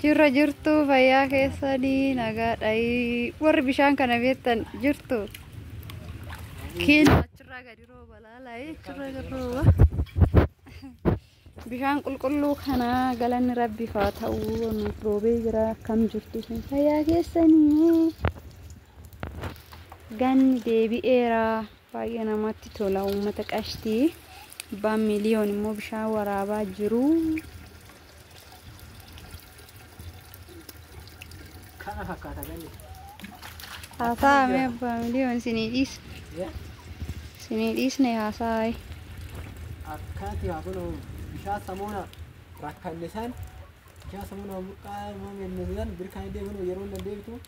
Jirra jirtu fayyaa keessanii nagaadhayi. Warri bishaan kana beektan jirtu. Kiin achirraa gadi rooba laalaayi. Achirraa gadi rooba. Bishaan qulqulluu kana galanni rabbi haa ta'u nuuf roobee jira akkam jirtu sun fayyaa keessanii. Ganni deebi'eera baay'ee namatti tola uummata qashtii. Abbaan miliyoon immoo bishaan waraabaa jiru. Kana fakkaata ganni. Haasaa mee abbaa miliyoon sinidhiis. Sinidhiis ne haasaa. Akkati haa kunu bishaan samuuna rakkannisan bishaan samuuna buqqaa immoo mennisan birkaan idee kunu yeroo hin dandeebitu.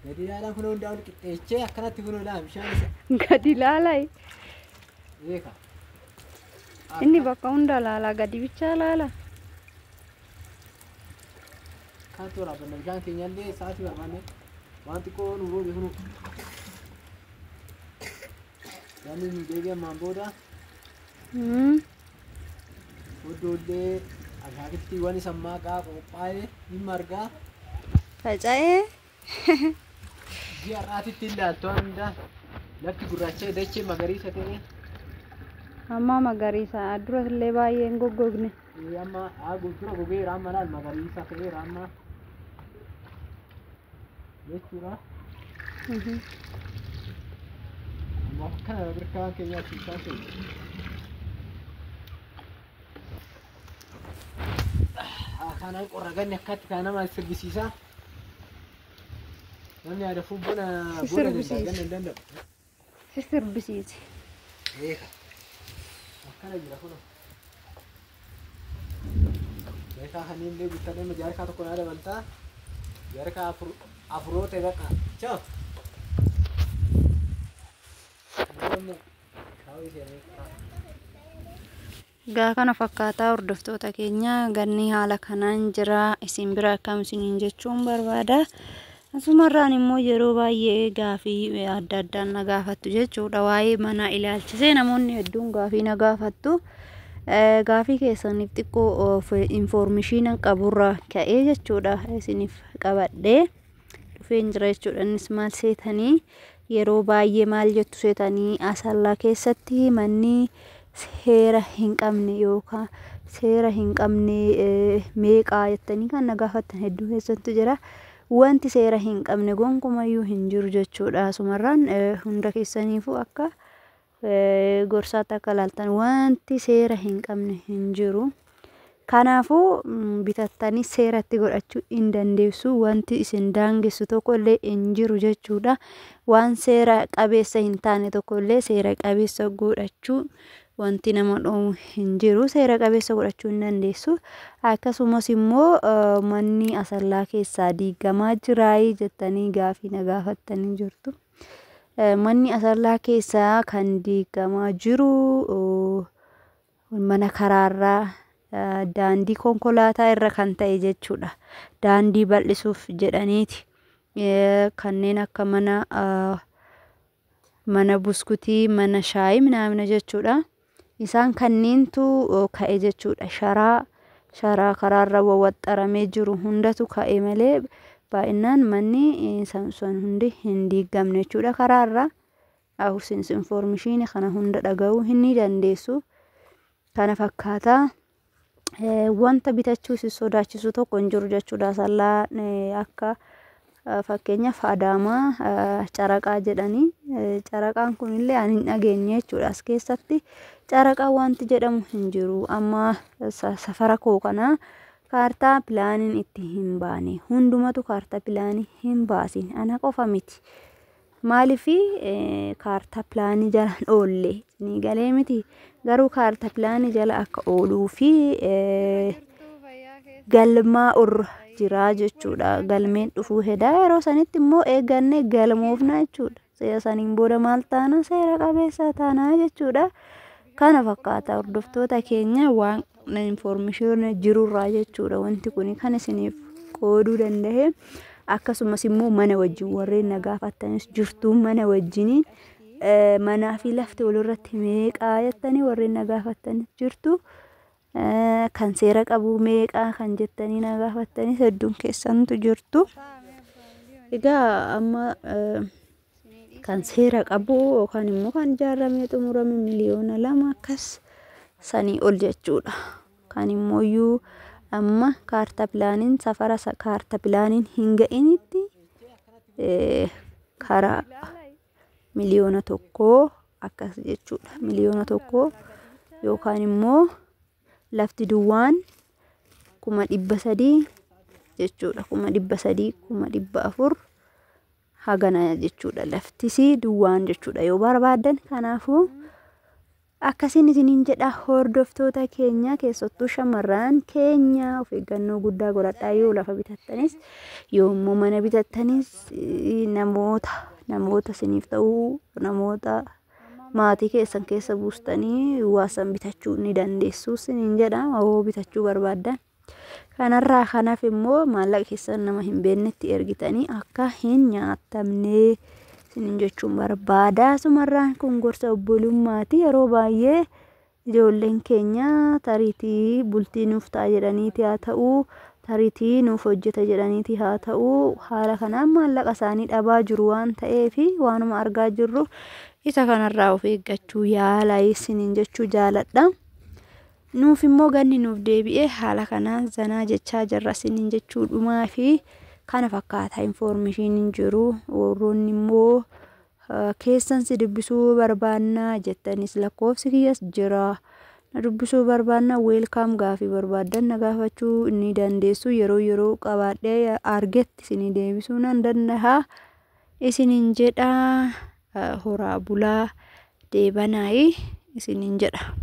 Gadi ilaalaa kunu hundaa ol qixxeechee akkanatti kunu ilaa bishaan isa. Gadi ilaalaa. Beeka. Inni bakka hunda ilaalaa gadi bichaa ilaala. Kan tola benar bishaan keenyallee sa'aatii barbaanne waan xiqqoo nu roobe kunu. Ganni nu deebi'amaan booda. Booddoollee ashaakitti waan isa maqaa qophaa'ee hin margaa. Faca'ee. Ji'a har'aatitti ilaaltu hunda lafti gurraacha'ee dachee magariisa ta'e. Amma magariisa dura illee baay'ee hin goggogne. Amma dura gogeera amma laal magariisa ta'eera amma jechuudha. Amma kana birkaan keenyaa ciisaan ta'e. Kanaan qorra ganni akkatti kan nama sirbisiisa. Namni aadafuun bona ganna hin danda'u. Sirbisiisi. Beeka. Akkana jira kun. Beekaa kanneen illee guuttadhee jaarkaa tokko naa dabaltaa. Jaarkaa afuroo ta'e baqa. Ciao. Gaa kana fakkaataa hordoftoota keenya ganni haala kanaan jira isin bira akkam isiniin jechuun barbaada. Asumarraan immoo yeroo baay'ee gaafii adda addaan na gaafattu jechuudha. Waa'ee mana ilaalchisee namoonni hedduun gaafii na gaafattu. Gaafii keessaniif xiqqoo information qaburraa ka'ee jechuudha isiniif qabadhee dhufeen jira jechuudha. Innis maal seetanii yeroo baay'ee maal jettu seetanii asallaa keessatti manni seera hin qabne yookaan seera hin qabne meeqaa jettanii kan na gaafattan hedduu keessattuu jira. Wanti seera hin qabne gonkumayyuu hin jiru jechuudha. Asumarraan hunda keessaniifuu akka gorsaatti akka ilaaltan wanti seera hin qabne hin jiru. Kanaafuu bitattanii seeratti godhachuu hin dandeessu. Wanti isin daangessu tokkollee hin jiru jechuudha. Waan seera qabeessa hin taane tokkollee seera qabeessa godhachuu wanti nama dhoomu hin jiru. Seera qabeessa godhachuu hin dandeessu. Akkasumas immoo manni asallaa keessaa diigamaa jiraayi jettanii gaafii na gaafattanii jirtu. Manni asallaa keessaa kan diigamaa jiru mana karaarraa daandii konkolaataa irra kan ta'e jechuudha. Daandii bal'isuuf jedhaniiti. Kanneen akka mana buskutii, mana shaayii minamina jechuudha. Isaan kanneentu ka'e jechuudha. Sharaa karaarra wawwaxxaramee jiru hundatu ka'e malee baay'inaan manni sun hundi hin diigamne jechuudha. Karaarra awusiins information kana hunda dhaga'uu hin dandeessu. Kana fakkaataa wanta bitachuu si sodaachisu tokko hin jiru jechuudha. Asallaa akka fakkeenyaaf Adaamaa caraqaa jedhanii caraqaan kunillee ani hin dhageenye jechuudha. As keessatti caraqaa wanti jedhamu hin jiru. Amma safara koo kana kaartaa pilaaniin itti hin baane. Hundumatu kaartaa pilaanii hin baasin. Ana qofa miti. Maaliifi kaartaa pilaanii jala oolle ni galee miti. Garuu kaartaa pilaanii jala akka ooluu fi galmaa urra jira jechuudha. Galmeen dhufuu hedaa yeroo sanitti immoo eeggannee galmoofna jechuudha. Seera saniin booda maal taana seera qabeessa taana jechuudha. Kana fakkaata hordoftoota keenya waan information jirurraa jechuudha. Wanti kun kan isiniif qooduu danda'e. Akkasumas immoo mana wajjin warreen na gaafattanis jirtu mana wajjiniin manaa fi lafti walirratti meeqaa jettanii warreen na gaafattanis jirtu. kan seera qabu meeqa kan jettanii na gaafattanii hedduun keessantu jirtu. Egaa amma kan seera qabu yookaan immoo kan ijaarramee xumurame miliyoona 2 akkas sanii ol jechuudha. Kan immoo amma kaartaa pilaaniin safara kaartaa pilaaniin hin ga'initti karaa miliyoona 1 akkas jechuudha. Miliyoona 1 yookaan immoo lafti duwwaan 300,000 jechuudha. 300,000 400 hagana jechuudha. Laftisi duwwaan jechuudha yoo barbaadan. Kanaafuu akkasiin isiniin jedha hordoftoota keenya keessattuu shamarran keenya of eeggannoo guddaa godhadhaa yoo lafa bitattanis yoommoo mana bitattanis namoota isiniif ta'uu namoota maatii keessan keessa buustanii waasan bitachuu ni dandeessu isiniin jedha yoo bitachuu barbaadan. Kanarraa kanaaf immoo maallaqa keessan nama hin beeknetti ergitanii akka hin nyaatamne isiniin jechuun barbaada. Sumarraan kun gorsa obbolummaati. Yeroo baay'ee ijoolleen keenya tariitii bultii nuuf ta'a jedhaniiti haa ta'u tariitii nuuf hojjeta jedhaniiti haa ta'u haala kanaan maallaqa isaanii dhabaa jiru waan ta'eef waanuma argaa jirru isa kanarraa of eeggachuu yaala isiniin jechuu jaaladha. Nuuf immoo ganni nuuf deebi'ee haala kanaan zanaa jechaa jirra isiniin jechuu dhumaa fi kana fakkaata information jiru. Warroonni immoo keessan si dubbisuu barbaannaa jettanis lakkoofsi kiyyas jira. Na dubbisuu barbaannaa welcome gaafii barbaadan na gaafachuu ni dandeessu. Yeroo qabaadhee argetti isinii deebisuu nan danda'a isiniin jedha. Horaa bulaa deebanaayi isiniin jedha.